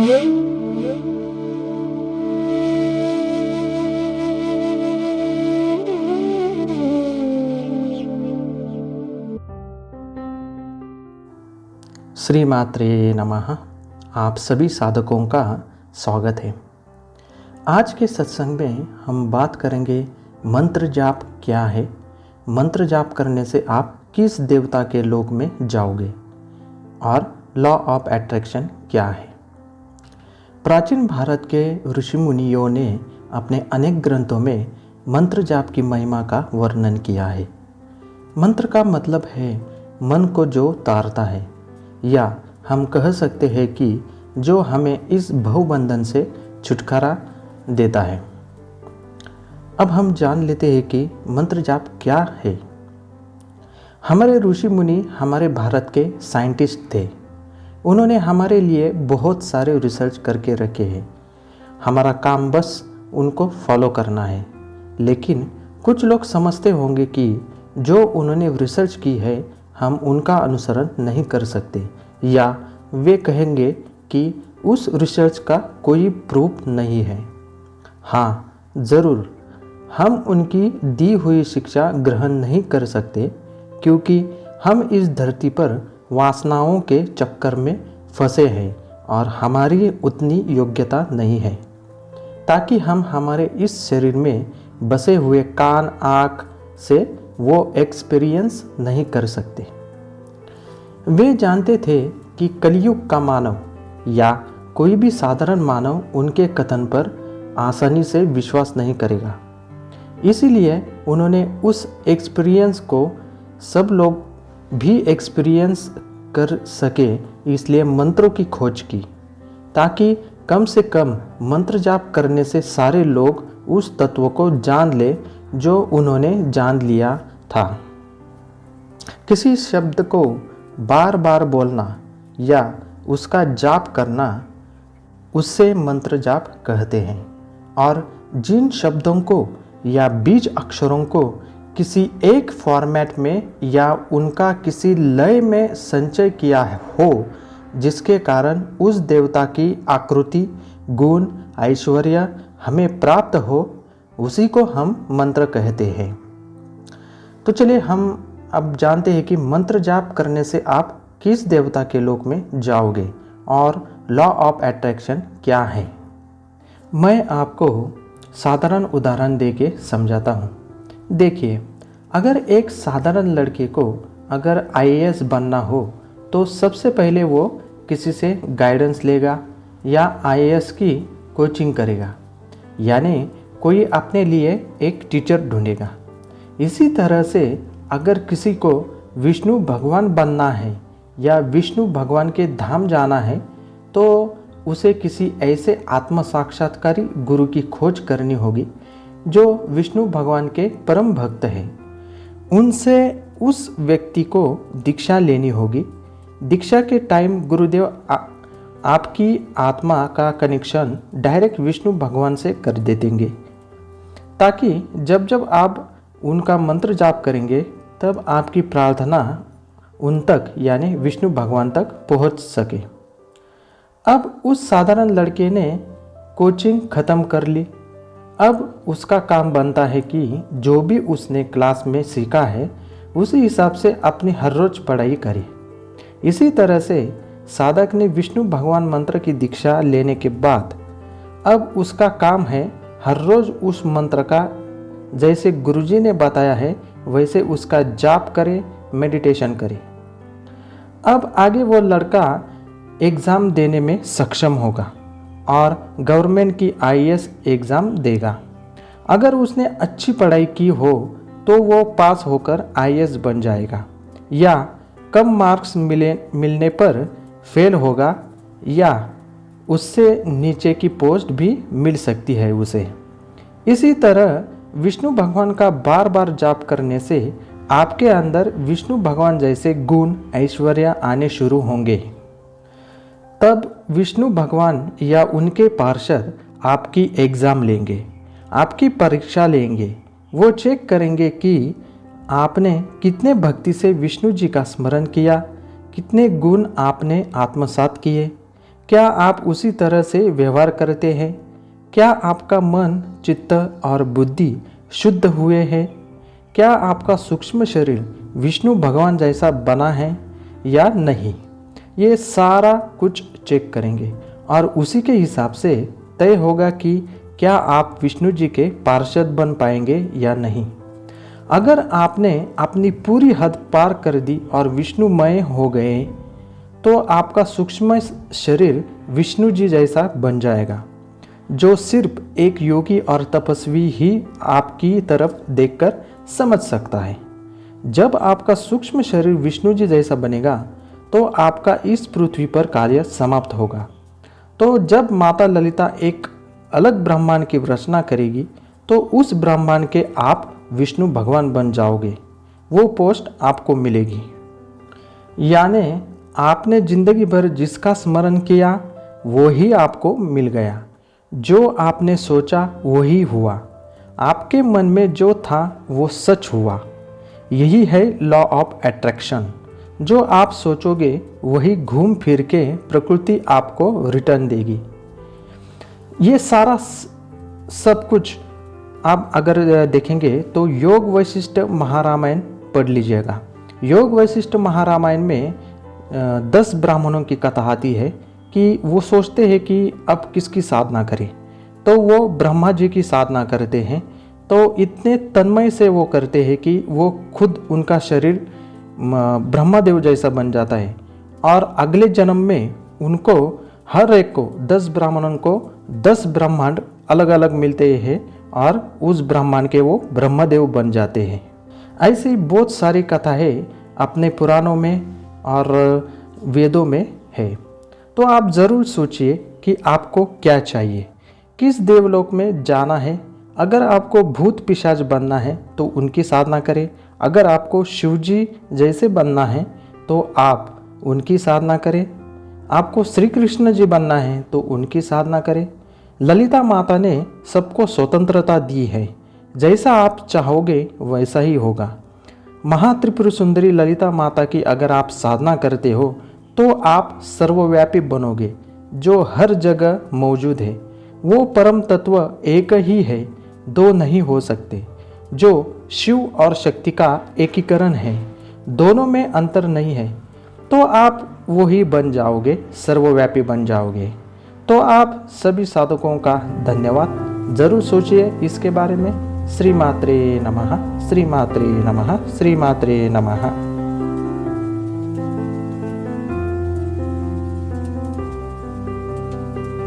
श्री मात्रे नमः। आप सभी साधकों का स्वागत है। आज के सत्संग में हम बात करेंगे मंत्र जाप क्या है, मंत्र जाप करने से आप किस देवता के लोक में जाओगे और लॉ ऑफ अट्रैक्शन क्या है। प्राचीन भारत के ऋषि मुनियों ने अपने अनेक ग्रंथों में मंत्र जाप की महिमा का वर्णन किया है। मंत्र का मतलब है मन को जो तारता है, या हम कह सकते हैं कि जो हमें इस भवबंधन से छुटकारा देता है। अब हम जान लेते हैं कि मंत्र जाप क्या है। हमारे ऋषि मुनि हमारे भारत के साइंटिस्ट थे। उन्होंने हमारे लिए बहुत सारे रिसर्च करके रखे हैं। हमारा काम बस उनको फॉलो करना है। लेकिन कुछ लोग समझते होंगे कि जो उन्होंने रिसर्च की है हम उनका अनुसरण नहीं कर सकते, या वे कहेंगे कि उस रिसर्च का कोई प्रूफ नहीं है। हाँ, ज़रूर हम उनकी दी हुई शिक्षा ग्रहण नहीं कर सकते, क्योंकि हम इस धरती पर वासनाओं के चक्कर में फंसे हैं और हमारी उतनी योग्यता नहीं है ताकि हम हमारे इस शरीर में बसे हुए कान आँख से वो एक्सपीरियंस नहीं कर सकते। वे जानते थे कि कलयुग का मानव या कोई भी साधारण मानव उनके कथन पर आसानी से विश्वास नहीं करेगा। इसीलिए उन्होंने उस एक्सपीरियंस को सब लोग भी एक्सपीरियंस कर सके, इसलिए मंत्रों की खोज की, ताकि कम से कम मंत्र जाप करने से सारे लोग उस तत्व को जान ले जो उन्होंने जान लिया था। किसी शब्द को बार बार बोलना या उसका जाप करना, उससे मंत्र जाप कहते हैं। और जिन शब्दों को या बीज अक्षरों को किसी एक फॉर्मेट में या उनका किसी लय में संचय किया हो, जिसके कारण उस देवता की आकृति गुण ऐश्वर्य हमें प्राप्त हो, उसी को हम मंत्र कहते हैं। तो चलिए हम अब जानते हैं कि मंत्र जाप करने से आप किस देवता के लोक में जाओगे और लॉ ऑफ अट्रैक्शन क्या है। मैं आपको साधारण उदाहरण देके समझाता हूँ। देखिए, अगर एक साधारण लड़के को अगर आईएएस बनना हो तो सबसे पहले वो किसी से गाइडेंस लेगा या आईएएस की कोचिंग करेगा, यानी कोई अपने लिए एक टीचर ढूंढेगा। इसी तरह से अगर किसी को विष्णु भगवान बनना है या विष्णु भगवान के धाम जाना है तो उसे किसी ऐसे आत्म साक्षात्कारी गुरु की खोज करनी होगी जो विष्णु भगवान के परम भक्त हैं। उनसे उस व्यक्ति को दीक्षा लेनी होगी। दीक्षा के टाइम गुरुदेव आपकी आत्मा का कनेक्शन डायरेक्ट विष्णु भगवान से कर दे देंगे, ताकि जब जब आप उनका मंत्र जाप करेंगे तब आपकी प्रार्थना उन तक यानी विष्णु भगवान तक पहुंच सके। अब उस साधारण लड़के ने कोचिंग ख़त्म कर ली। अब उसका काम बनता है कि जो भी उसने क्लास में सीखा है उसी हिसाब से अपनी हर रोज़ पढ़ाई करे। इसी तरह से साधक ने विष्णु भगवान मंत्र की दीक्षा लेने के बाद अब उसका काम है हर रोज़ उस मंत्र का जैसे गुरुजी ने बताया है वैसे उसका जाप करे, मेडिटेशन करे। अब आगे वो लड़का एग्ज़ाम देने में सक्षम होगा और गवर्नमेंट की आईएएस एग्ज़ाम देगा। अगर उसने अच्छी पढ़ाई की हो तो वो पास होकर आईएएस बन जाएगा, या कम मार्क्स मिलने पर फेल होगा, या उससे नीचे की पोस्ट भी मिल सकती है उसे। इसी तरह विष्णु भगवान का बार बार जाप करने से आपके अंदर विष्णु भगवान जैसे गुण ऐश्वर्य आने शुरू होंगे। तब विष्णु भगवान या उनके पार्षद आपकी एग्ज़ाम लेंगे, आपकी परीक्षा लेंगे। वो चेक करेंगे कि आपने कितने भक्ति से विष्णु जी का स्मरण किया, कितने गुण आपने आत्मसात किए, क्या आप उसी तरह से व्यवहार करते हैं? क्या आपका मन, चित्त और बुद्धि शुद्ध हुए हैं? क्या आपका सूक्ष्म शरीर विष्णु भगवान जैसा बना है या नहीं? ये सारा कुछ चेक करेंगे और उसी के हिसाब से तय होगा कि क्या आप विष्णु जी के पार्षद बन पाएंगे या नहीं। अगर आपने अपनी पूरी हद पार कर दी और विष्णुमय हो गए तो आपका सूक्ष्म शरीर विष्णु जी जैसा बन जाएगा, जो सिर्फ एक योगी और तपस्वी ही आपकी तरफ देखकर समझ सकता है। जब आपका सूक्ष्म शरीर विष्णु जी जैसा बनेगा तो आपका इस पृथ्वी पर कार्य समाप्त होगा। तो जब माता ललिता एक अलग ब्रह्मांड की रचना करेगी तो उस ब्रह्मांड के आप विष्णु भगवान बन जाओगे, वो पोस्ट आपको मिलेगी। यानी आपने जिंदगी भर जिसका स्मरण किया वो ही आपको मिल गया, जो आपने सोचा वही हुआ, आपके मन में जो था वो सच हुआ। यही है लॉ ऑफ अट्रैक्शन। जो आप सोचोगे वही घूम फिर के प्रकृति आपको रिटर्न देगी। ये सारा सब कुछ आप अगर देखेंगे तो योग वशिष्ठ महारामायण पढ़ लीजिएगा। योग वशिष्ठ महारामायण में 10 ब्राह्मणों की कथा आती है कि वो सोचते हैं कि अब किसकी साधना करें, तो वो ब्रह्मा जी की साधना करते हैं। तो इतने तन्मय से वो करते हैं कि वो खुद उनका शरीर ब्रह्मदेव जैसा बन जाता है और अगले जन्म में उनको हर एक को 10 ब्राह्मणों को 10 ब्रह्मांड अलग अलग मिलते हैं और उस ब्रह्मांड के वो ब्रह्मदेव बन जाते हैं। ऐसी बहुत सारी कथाएं अपने पुराणों में और वेदों में है। तो आप ज़रूर सोचिए कि आपको क्या चाहिए, किस देवलोक में जाना है। अगर आपको भूत पिशाच बनना है तो उनकी साधना करें। अगर आपको शिवजी जैसे बनना है तो आप उनकी साधना करें। आपको श्री कृष्ण जी बनना है तो उनकी साधना करें। ललिता माता ने सबको स्वतंत्रता दी है, जैसा आप चाहोगे वैसा ही होगा। महात्रिपुर सुंदरी ललिता माता की अगर आप साधना करते हो तो आप सर्वव्यापी बनोगे, जो हर जगह मौजूद है। वो परम तत्व एक ही है, दो नहीं हो सकते। जो शिव और शक्ति का एकीकरण है, दोनों में अंतर नहीं है। तो आप वो ही बन जाओगे, सर्वव्यापी बन जाओगे। तो आप सभी साधकों का धन्यवाद। जरूर सोचिए इसके बारे में। श्री मात्रे नमः, श्री मात्रे नमः, श्री मात्रे नमः।